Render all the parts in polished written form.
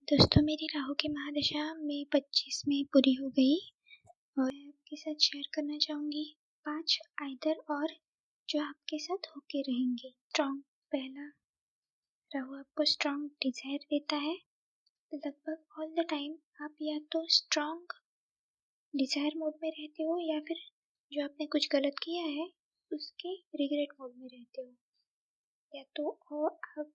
दोस्तों, मेरी राहु की महादशा मई 25 में पूरी हो गई और मैं आपके साथ शेयर करना चाहूँगी 5 आइदर और जो आपके साथ होके रहेंगे। स्ट्रॉन्ग पहला, राहु आपको स्ट्रॉन्ग डिजायर देता है। लगभग ऑल द टाइम आप या तो स्ट्रॉन्ग डिजायर मोड में रहते हो या फिर जो आपने कुछ गलत किया है उसके रिग्रेट मोड में रहते हो, या तो और आप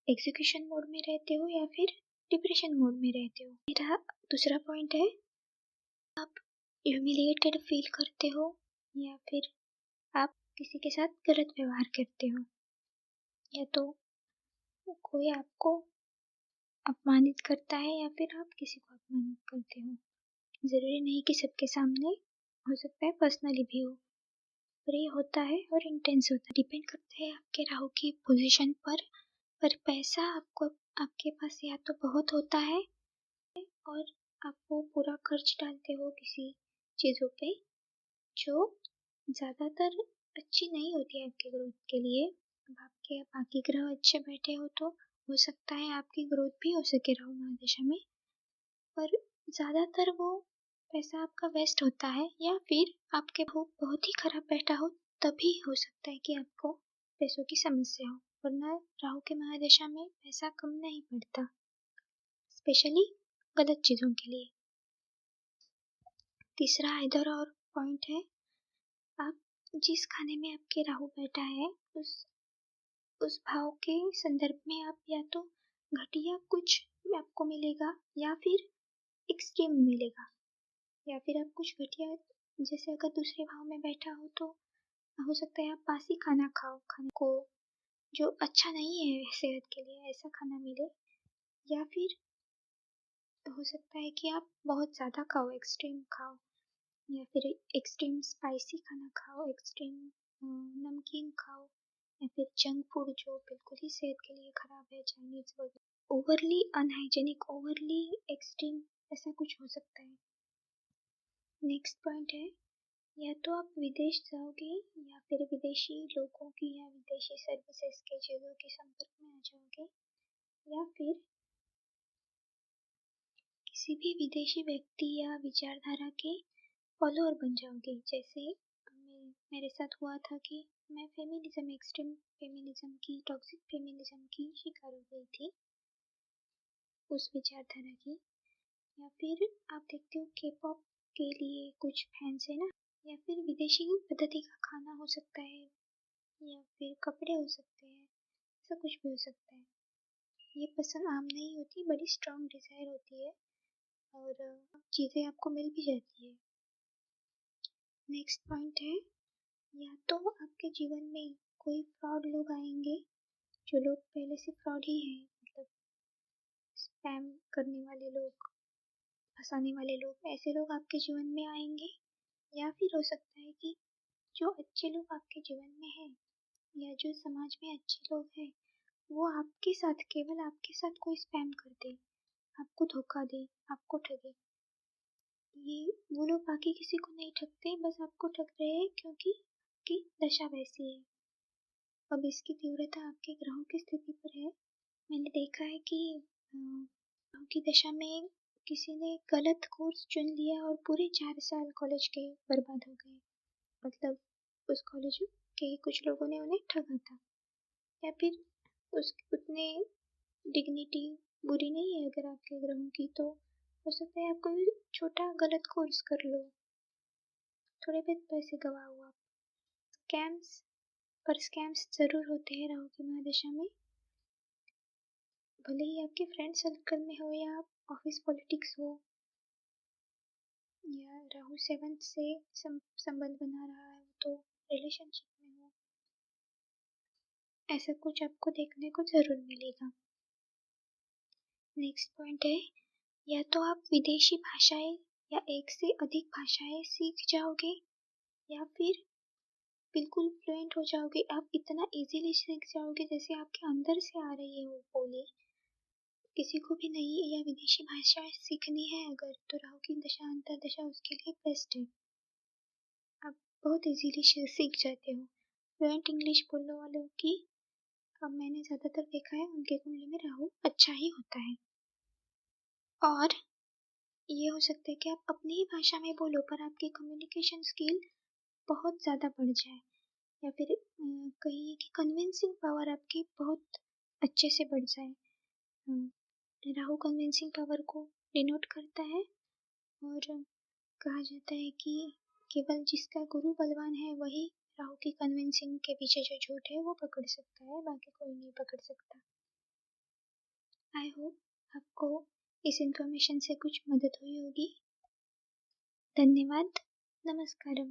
एग्जीक्यूशन मोड में रहते हो या फिर डिप्रेशन मोड में रहते हो। मेरा दूसरा पॉइंट है, आप ह्यूमिलिएटेड फील करते हो या फिर आप किसी के साथ गलत व्यवहार करते हो, या तो कोई आपको अपमानित करता है या फिर आप किसी को अपमानित करते हो। जरूरी नहीं कि सबके सामने, हो सकता है पर्सनली भी हो, पर ये होता है और इंटेंस होता है। डिपेंड करता है आपके राहु की पोजीशन पर पैसा आपको आपके पास या तो बहुत होता है और आप वो पूरा खर्च डालते हो किसी चीज़ों पे जो ज़्यादातर अच्छी नहीं होती है आपके ग्रोथ के लिए। अब आपके बाकी ग्रह अच्छे बैठे हो तो हो सकता है आपकी ग्रोथ भी हो सके राहु महादशा में, पर ज़्यादातर वो पैसा आपका वेस्ट होता है, या फिर आपके राहु बहुत ही खराब बैठा हो तभी हो सकता है कि आपको पैसों की समस्या हो, वरना राहु के महादशा में पैसा कम नहीं पड़ता, स्पेशली गलत चीज़ों के लिए। तीसरा आइदर और पॉइंट है, आप जिस खाने में आपके राहु बैठा है उस भाव के संदर्भ में आप या तो घटिया कुछ आपको मिलेगा या फिर एक्सट्रीम मिलेगा, या फिर आप कुछ घटिया, जैसे अगर दूसरे भाव में बैठा हो तो हो सकता है आप बासी खाना खाओ, खाने को जो अच्छा नहीं है सेहत के लिए ऐसा खाना मिले, या फिर हो सकता है कि आप बहुत ज़्यादा खाओ, एक्सट्रीम खाओ, या फिर एक्सट्रीम स्पाइसी खाना खाओ, एक्सट्रीम नमकीन खाओ, या फिर जंक फूड जो बिल्कुल ही सेहत के लिए खराब है, चाइनीज वगैरह, ओवरली अनहाइजेनिक, ओवरली एक्सट्रीम, ऐसा कुछ हो सकता है। नेक्स्ट पॉइंट है, या तो आप विदेश जाओगे या फिर विदेशी लोगों की या विदेशी सर्विसेज के चीज़ों के संपर्क में आ जाओगे, या फिर किसी भी विदेशी व्यक्ति या विचारधारा के फॉलोअर बन जाओगे। जैसे मेरे साथ हुआ था कि मैं फेमिनिज्म, एक्सट्रीम फेमिनिज्म की, टॉक्सिक फेमिनिज्म की शिकार हो गई थी, उस विचारधारा की। या फिर आप देखते हो के पॉप के लिए कुछ फैंस है ना, या फिर विदेशी पद्धति का खाना हो सकता है, या फिर कपड़े हो सकते हैं, ऐसा कुछ भी हो सकता है। ये पसंद आम नहीं होती, बड़ी स्ट्रॉन्ग डिजायर होती है और चीज़ें आपको मिल भी जाती है। नेक्स्ट पॉइंट है, या तो आपके जीवन में कोई फ्रॉड लोग आएंगे, जो लोग पहले से फ्रॉड ही हैं, मतलब स्पैम करने वाले लोग, फंसाने वाले लोग, ऐसे लोग आपके जीवन में आएंगे। या फिर हो सकता है कि जो अच्छे लोग आपके जीवन में हैं या जो समाज में अच्छे लोग हैं वो आपके साथ, केवल आपके साथ कोई स्पैम कर दे, आपको धोखा दे, आपको ठगे। ये वो लोग बाकी किसी को नहीं ठगते, बस आपको ठग रहे हैं क्योंकि आपकी दशा वैसी है। अब इसकी तीव्रता आपके ग्रहों की स्थिति पर है। मैंने देखा है कि ग्रहों की दशा में किसी ने गलत कोर्स चुन लिया और पूरे 4 साल कॉलेज के बर्बाद हो गए, मतलब उस कॉलेज के कुछ लोगों ने उन्हें ठगा था। या फिर उस उतने डिग्निटी बुरी नहीं है अगर आपके ग्रहों की, तो हो सकता है आप कोई छोटा गलत कोर्स कर लो, थोड़े बहुत पैसे गवाओ आप। स्कैम्स, पर स्कैम्स जरूर होते हैं राहु की महादशा में, भले ही आपके फ्रेंड सर्कल में हो या ऑफिस पॉलिटिक्स हो, या राहु 7th से संबंध बना रहा है तो रिलेशनशिप में हो, ऐसा कुछ आपको देखने को जरूर मिलेगा। नेक्स्ट पॉइंट है, या तो आप विदेशी भाषाएं या एक से अधिक भाषाएं सीख जाओगे, या फिर बिल्कुल फ्लुएंट हो जाओगे, आप इतना इजीली सीख जाओगे जैसे आपके अंदर से आ रही है वो बोली, किसी को भी नहीं। या विदेशी भाषा सीखनी है अगर, तो राहु की दशा अंतर दशा उसके लिए बेस्ट है, आप बहुत इजीली सीख जाते हो। फ्लुएंट इंग्लिश बोलने वालों की, अब मैंने ज़्यादातर देखा है उनके कुंडली में राहु अच्छा ही होता है। और ये हो सकता है कि आप अपनी ही भाषा में बोलो पर आपकी कम्युनिकेशन स्किल बहुत ज़्यादा बढ़ जाए, या फिर कहिए कि कन्विंसिंग पावर आपकी बहुत अच्छे से बढ़ जाए। राहु कन्विंसिंग पावर को डिनोट करता है, और कहा जाता है कि केवल जिसका गुरु बलवान है वही राहु की कन्विंसिंग के पीछे जो झूठ है वो पकड़ सकता है, बाकी कोई नहीं पकड़ सकता। आई होप आपको इस इंफॉर्मेशन से कुछ मदद हुई होगी। धन्यवाद। नमस्कारम।